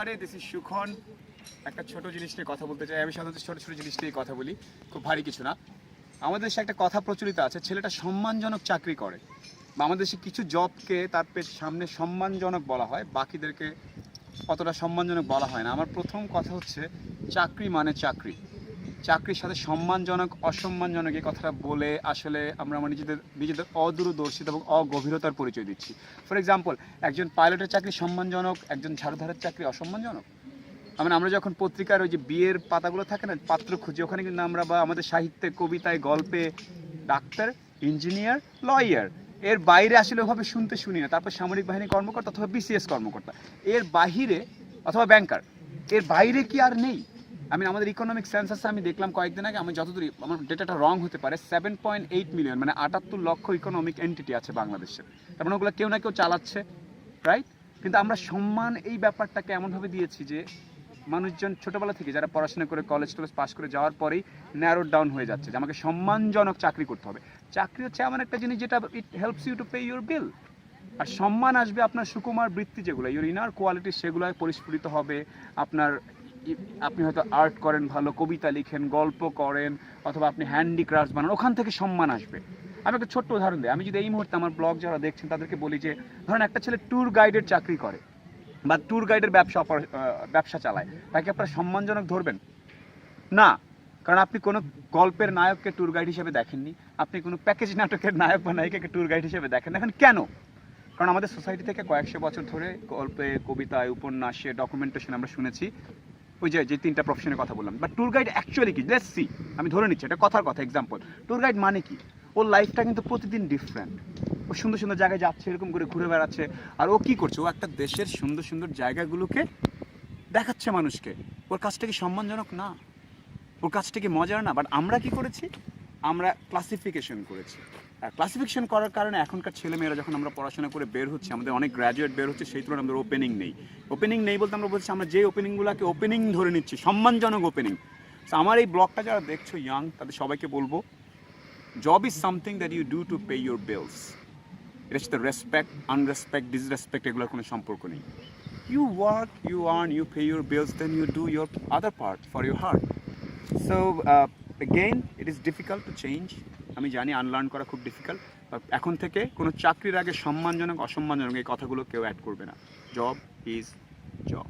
আরে this is সুখন। একটা ছোট জিনিস নিয়ে কথা বলতে চাই। আমি সাধারণত ছোট ছোট জিনিস নিয়ে কথা বলি, খুব ভারী কিছু না। আমাদের দেশে একটা কথা প্রচলিত আছে, ছেলেটা সম্মানজনক চাকরি করে, বা আমাদের দেশে কিছু জবকে তার সামনে সম্মানজনক বলা হয়, বাকিদেরকে অতটা সম্মানজনক বলা হয় না। আমার প্রথম কথা হচ্ছে, চাকরি মানে চাকরি। চাকরির সাথে সম্মানজনক অসম্মানজনক এই কথাটা বলে আসলে আমরা আমার নিজেদের অদূরদর্শিতা এবং অগভীরতার পরিচয় দিচ্ছি। ফর এক্সাম্পল, একজন পাইলটের চাকরি সম্মানজনক, একজন ঝাড়ুধারের চাকরি অসম্মানজনক। আমরা যখন পত্রিকার ওই যে বিয়ের পাতাগুলো থাকে না, পাত্র খুঁজি, ওখানে কিন্তু আমরা, বা আমাদের সাহিত্যে, কবিতায়, গল্পে ডাক্তার, ইঞ্জিনিয়ার, লয়ার, এর বাইরে আসলে ওভাবে শুনি না। তারপর সামরিক বাহিনী কর্মকর্তা অথবা বিসিএস কর্মকর্তা, এর বাহিরে, অথবা ব্যাংকার, এর বাইরে কি আর নেই? আমাদের ইকোনমিক সেন্সাসে আমি দেখলাম কয়েকদিন আগে, আমি যতদূর, আমার ডেটাটা রং হতে পারে, 7.8 মিলিয়ন, মানে 78 লক্ষ ইকোনমিক এন্টিটি আছে বাংলাদেশের। তার মানে ওগুলো কেউ না কেউ চালাচ্ছে, রাইট? কিন্তু আমরা সম্মান এই ব্যাপারটাকে এমনভাবে দিয়েছি যে মানুষজন ছোটবেলা থেকে যারা পড়াশোনা করে কলেজ টলেজ পাস করে যাওয়ার পরেই ন্যারো ডাউন হয়ে যাচ্ছে যে আমাকে সম্মানজনক চাকরি করতে হবে। চাকরি হচ্ছে এমন একটা জিনিস যেটা it helps you to pay your bill. আর সম্মান আসবে আপনার সুকুমার বৃত্তি, যেগুলো ইউর ইনার কোয়ালিটি, সেগুলো পরিস্ফুটিত হবে। আপনি হয়তো আর্ট করেন, ভালো কবিতা লিখেন, গল্প করেন, অথবা আপনি হ্যান্ডিক্রাফটস বানান, ওখান থেকে সম্মান আসবে। আমি একটা ছোট্ট উদাহরণ দিই। আমি যদি এই মুহূর্তে আমার ব্লগ যারা দেখছেন তাদেরকে বলি যে, ধরেন একটা ছেলে ট্যুর গাইডের চাকরি করে বা ট্যুর গাইডের ব্যবসা চালায়, তাকে আপনারা সম্মানজনক ধরবেন না। কারণ আপনি কোনো গল্পের নায়ককে ট্যুর গাইড হিসেবে দেখেননি, আপনি কোনো প্যাকেজ নাটকের নায়ক বা নায়িকাকে ট্যুর গাইড হিসেবে দেখেন। এখন কেন? কারণ আমাদের সোসাইটি থেকে কয়েকশো বছর ধরে গল্পে, কবিতায়, উপন্যাসে, ডকুমেন্টেশন আমরা শুনেছি ওই যে তিনটা প্রফেশনের কথা বললাম। বাট ট্যুর গাইড অ্যাকচুয়ালি কি? Let's see. আমি ধরে নিচ্ছি, এটা কথার কথা, এক্সাম্পল। ট্যুর গাইড মানে কি? ওর লাইফটা কিন্তু প্রতিদিন ডিফারেন্ট। ও সুন্দর সুন্দর জায়গায় যাচ্ছে, এরকম করে ঘুরে বেড়াচ্ছে। আর ও কি করছে? ও একটা দেশের সুন্দর সুন্দর জায়গাগুলোকে দেখাচ্ছে মানুষকে। ওর কাজটা কি সম্মানজনক? না। ওর কাজটা কি মজার? না। বাট আমরা কি করেছি? আমরা ক্লাসিফিকেশন করেছি। আর ক্লাসিফিকেশন করার কারণে এখনকার ছেলেমেয়েরা যখন আমরা পড়াশোনা করে বের হচ্ছে, আমাদের অনেক গ্র্যাজুয়েট বের হচ্ছে, সেই তুলনায় আমাদের ওপেনিং নেই। ওপেনিং নেই বলতে আমরা বলছি, আমরা যে ওপেনিংগুলোকে ওপেনিং ধরে নিচ্ছি, সম্মানজনক ওপেনিং। সো আমার এই ব্লগটা যারা দেখছো ইয়াং, তাদের সবাইকে বলবো, job is something that you do to pay your bills. এর সাথে রেসপেক্ট, আনরেসপেক্ট, ডিসরেসপেক্ট এগুলোর কোনো সম্পর্ক নেই। You work, you earn, you pay your bills, then you do your other part for your heart. So again, it is difficult to change. আমি জানি unlearn করা খুব ডিফিকাল্ট। এখন থেকে কোনো চাকরির আগে সম্মানজনক অসম্মানজনক এই কথাগুলো কেউ অ্যাড করবে না। Job is job.